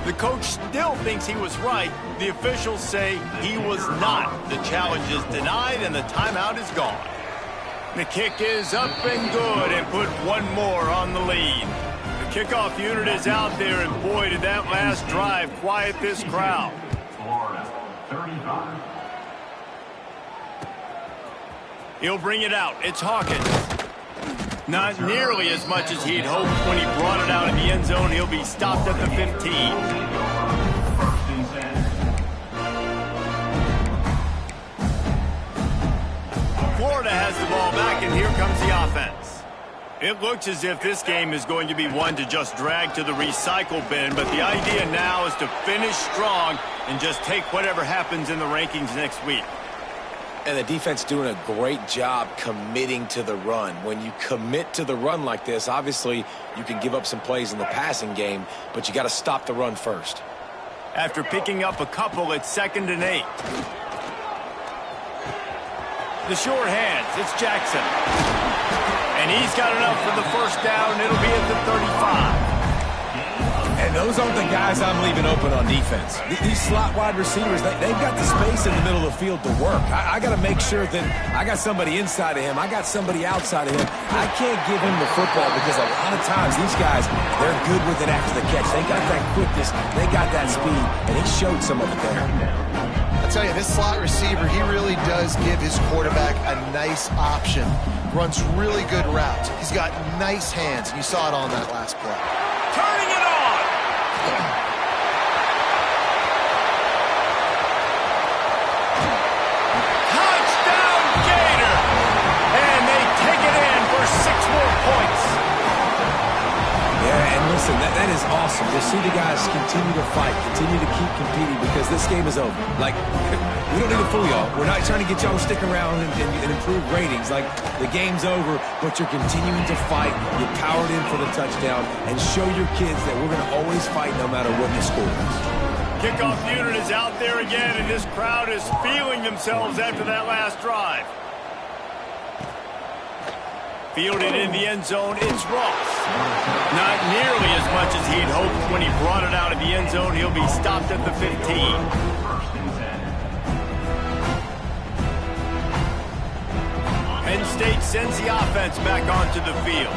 [SPEAKER 1] The coach still thinks he was right. The officials say he was not. The challenge is denied and the timeout is gone. The kick is up and good and put one more on the lead. The kickoff unit is out there, and boy, did that last drive quiet this crowd.
[SPEAKER 5] Florida, 35.
[SPEAKER 1] He'll bring it out. It's Hawkins. Not nearly as much as he'd hoped when he brought it out in the end zone. He'll be stopped at the 15. Florida has the ball back, and here comes the offense. It looks as if this game is going to be one to just drag to the recycle bin, but the idea now is to finish strong and just take whatever happens in the rankings next week.
[SPEAKER 2] And the defense doing a great job committing to the run. When you commit to the run like this, obviously you can give up some plays in the passing game, but you got to stop the run first.
[SPEAKER 1] After picking up a couple, it's 2nd and 8. The short hands, it's Jackson. And he's got enough for the first down. It'll be at the 35.
[SPEAKER 2] And those aren't the guys I'm leaving open on defense. These slot wide receivers, they've got the space in the middle of the field to work. I got to make sure that I got somebody inside of him. I got somebody outside of him. I can't give him the football because a lot of times these guys, they're good with it after the catch. They got that quickness. They got that speed. And he showed some of it there.
[SPEAKER 3] I tell you, this slot receiver, he really does give his quarterback a nice option. Runs really good routes. He's got nice hands. You saw it on that last play.
[SPEAKER 1] Turning it on! Touchdown Gator! And they take it in for 6 more points.
[SPEAKER 2] Yeah, and listen, that is awesome to see the guys continue to fight, continue to keep competing, because this game is over. Like, we don't need to fool y'all. We're not trying to get y'all to stick around and improve ratings. Like, the game's over, but you're continuing to fight. You powered in for the touchdown, and show your kids that we're going to always fight no matter what the score is.
[SPEAKER 1] Kickoff unit is out there again, and this crowd is feeling themselves after that last drive. Fielded in the end zone, it's Ross. Not nearly as much as he'd hoped when he brought it out of the end zone. He'll be stopped at the 15. Penn State sends the offense back onto the field.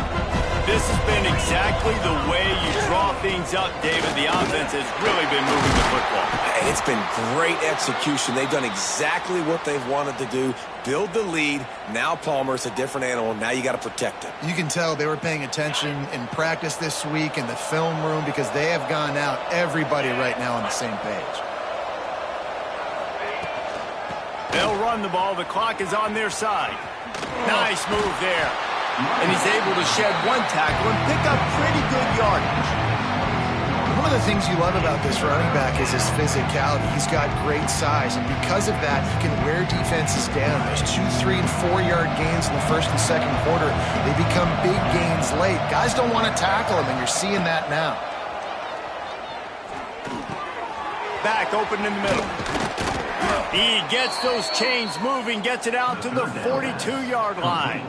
[SPEAKER 1] This has been exactly the way you draw things up, David. The offense has really been moving the football.
[SPEAKER 2] It's been great execution. They've done exactly what they've wanted to do. Build the lead. Now Palmer's a different animal. Now you got to protect it.
[SPEAKER 3] You can tell they were paying attention in practice this week in the film room, because they have gone out, everybody right now on the same page.
[SPEAKER 1] They'll run the ball. The clock is on their side. Nice move there. And he's able to shed one tackle and pick up pretty good yardage.
[SPEAKER 3] One of the things you love about this running back is his physicality. He's got great size, and because of that, he can wear defenses down. There's 2, 3, and 4-yard gains in the first and second quarter. They become big gains late. Guys don't want to tackle him, and you're seeing that now.
[SPEAKER 1] Back open in the middle. He gets those chains moving, gets it out to the 42-yard line.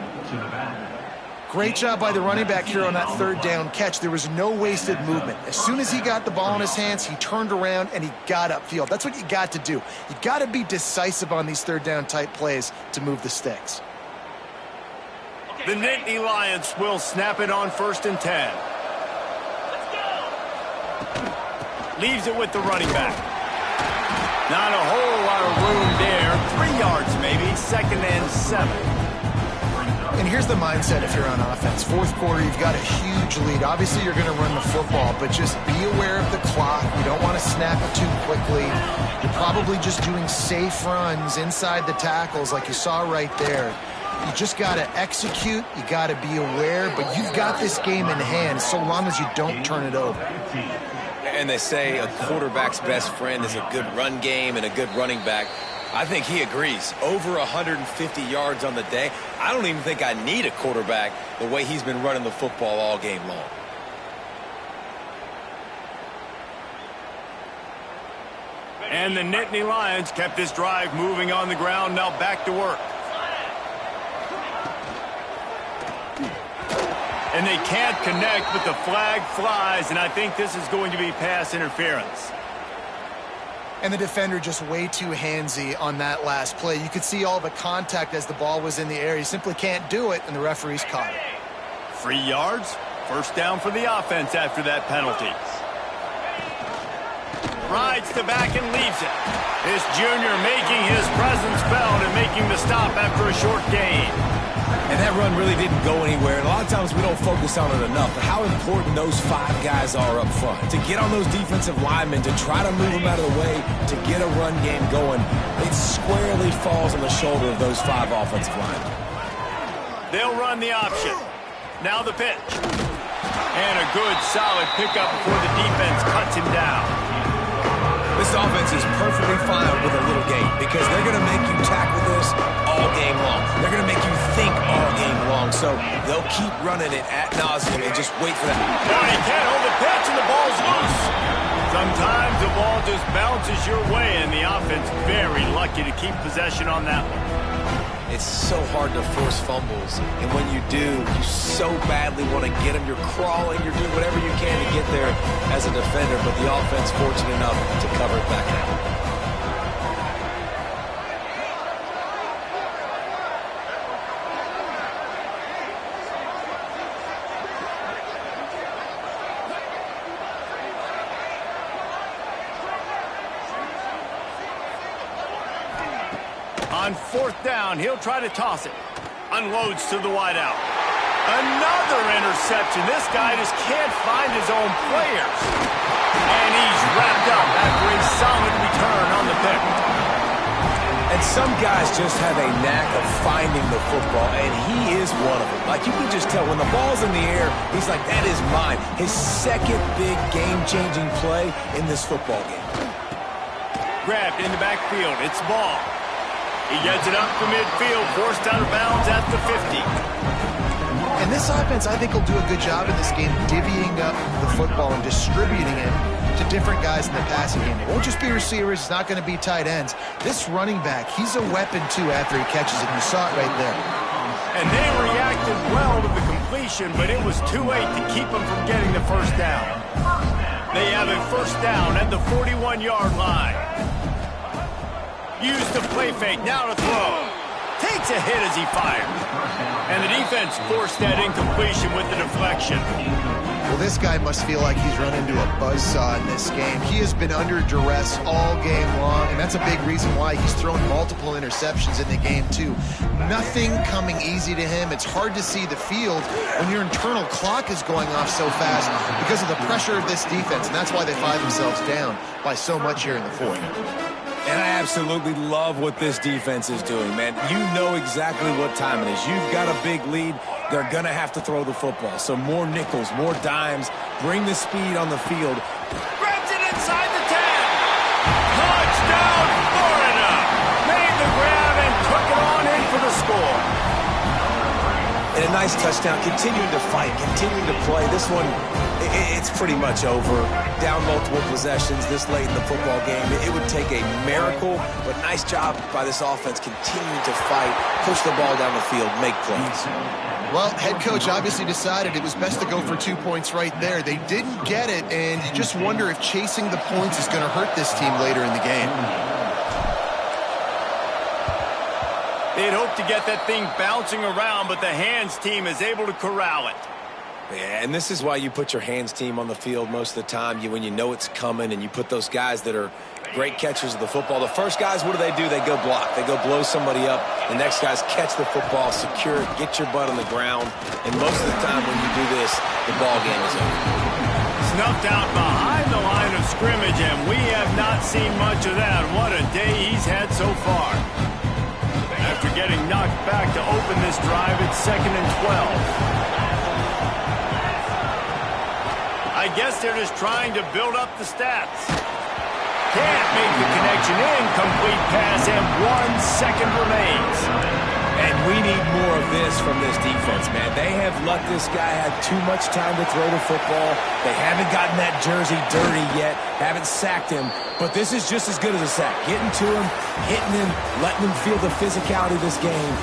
[SPEAKER 3] Great job by the running back here on that third down catch. There was no wasted movement. As soon as he got the ball in his hands, he turned around and he got upfield. That's what you got to do. You got to be decisive on these third down type plays to move the sticks.
[SPEAKER 1] The Nittany Lions will snap it on 1st and 10. Leaves it with the running back. Not a whole lot of room there. 3 yards maybe. 2nd and 7.
[SPEAKER 3] And here's the mindset if you're on offense. Fourth quarter, you've got a huge lead. Obviously, you're going to run the football, but just be aware of the clock. You don't want to snap it too quickly. You're probably just doing safe runs inside the tackles like you saw right there. You just got to execute. You got to be aware, but you've got this game in hand so long as you don't turn it over.
[SPEAKER 2] And they say a quarterback's best friend is a good run game and a good running back. I think he agrees. Over 150 yards on the day. I don't even think I need a quarterback the way he's been running the football all game long.
[SPEAKER 1] And the Nittany Lions kept this drive moving on the ground. Now back to work. And they can't connect, but the flag flies, and I think this is going to be pass interference.
[SPEAKER 3] And the defender just way too handsy on that last play. You could see all the contact as the ball was in the air. He simply can't do it, and the referee's caught it.
[SPEAKER 1] 3 yards, first down for the offense after that penalty. Rides the back and leaves it. This junior making his presence felt and making the stop after a short gain.
[SPEAKER 2] And that run really didn't go anywhere. And a lot of times we don't focus on it enough. But how important those 5 guys are up front. To get on those defensive linemen, to try to move them out of the way, to get a run game going, it squarely falls on the shoulder of those 5 offensive linemen.
[SPEAKER 1] They'll run the option. Now the pitch. And a good, solid pickup before the defense cuts him down.
[SPEAKER 2] This offense is perfectly fine with a little game because they're going to make you tackle this all game long. They're going to make you think all game long. So they'll keep running it ad nauseum and just wait for that.
[SPEAKER 1] Now he can't hold the pitch and the ball's loose. Sometimes the ball just bounces your way and the offense very lucky to keep possession on that one.
[SPEAKER 2] It's so hard to force fumbles. And when you do, you so badly want to get them. You're crawling. You're doing whatever you can to get there as a defender. But the offense fortunate enough to cover it back out.
[SPEAKER 1] On fourth down, he'll try to toss it. Unloads to the wideout. Another interception. This guy just can't find his own players. And he's wrapped up after a solid return on the pick.
[SPEAKER 2] And some guys just have a knack of finding the football, and he is one of them. Like, you can just tell when the ball's in the air, he's like, that is mine. His second big game-changing play in this football game.
[SPEAKER 1] Grabbed in the backfield. It's ball. He gets it up to midfield, forced out of bounds at the 50.
[SPEAKER 3] And this offense, I think, will do a good job in this game divvying up the football and distributing it to different guys in the passing game. It won't just be receivers. It's not going to be tight ends. This running back, he's a weapon, too, after he catches it. You saw it right there.
[SPEAKER 1] And they reacted well to the completion, but it was too late to keep them from getting the first down. They have a first down at the 41-yard line. Used the play fake, now to throw. Takes a hit as he fired. And the defense forced that incompletion with the deflection.
[SPEAKER 3] Well, this guy must feel like he's run into a buzzsaw in this game. He has been under duress all game long, and that's a big reason why he's thrown multiple interceptions in the game, too. Nothing coming easy to him. It's hard to see the field when your internal clock is going off so fast because of the pressure of this defense, and that's why they find themselves down by so much here in the fourth.
[SPEAKER 2] And I absolutely love what this defense is doing, man. You know exactly what time it is. You've got a big lead. They're going to have to throw the football. So more nickels, more dimes. Bring the speed on the field.
[SPEAKER 1] Grabs it inside the 10. Touchdown, Florida. Made the grab and took it on in for the score.
[SPEAKER 2] And a nice touchdown. Continuing to fight, continuing to play. This one, it's pretty much over. Down multiple possessions this late in the football game. It would take a miracle, but nice job by this offense continuing to fight, push the ball down the field, make plays.
[SPEAKER 3] Well, head coach obviously decided it was best to go for 2 points right there. They didn't get it, and you just wonder if chasing the points is going to hurt this team later in the game.
[SPEAKER 1] They'd hoped to get that thing bouncing around, but the hands team is able to corral it.
[SPEAKER 2] Yeah, and this is why you put your hands team on the field most of the time. When you know it's coming, and you put those guys that are great catchers of the football. The first guys, what do? They go block. They go blow somebody up. The next guys catch the football, secure it, get your butt on the ground. And most of the time when you do this, the ball game is over.
[SPEAKER 1] Snuffed out behind the line of scrimmage, and we have not seen much of that. What a day he's had so far. After getting knocked back to open this drive, it's 2nd and 12. I guess they're just trying to build up the stats. Can't make the connection. Incomplete pass, and 1 second remains.
[SPEAKER 2] And we need more of this from this defense, man. They have let this guy have too much time to throw the football. They haven't gotten that jersey dirty yet, haven't sacked him. But this is just as good as a sack. Getting to him, hitting him, letting him feel the physicality of this game.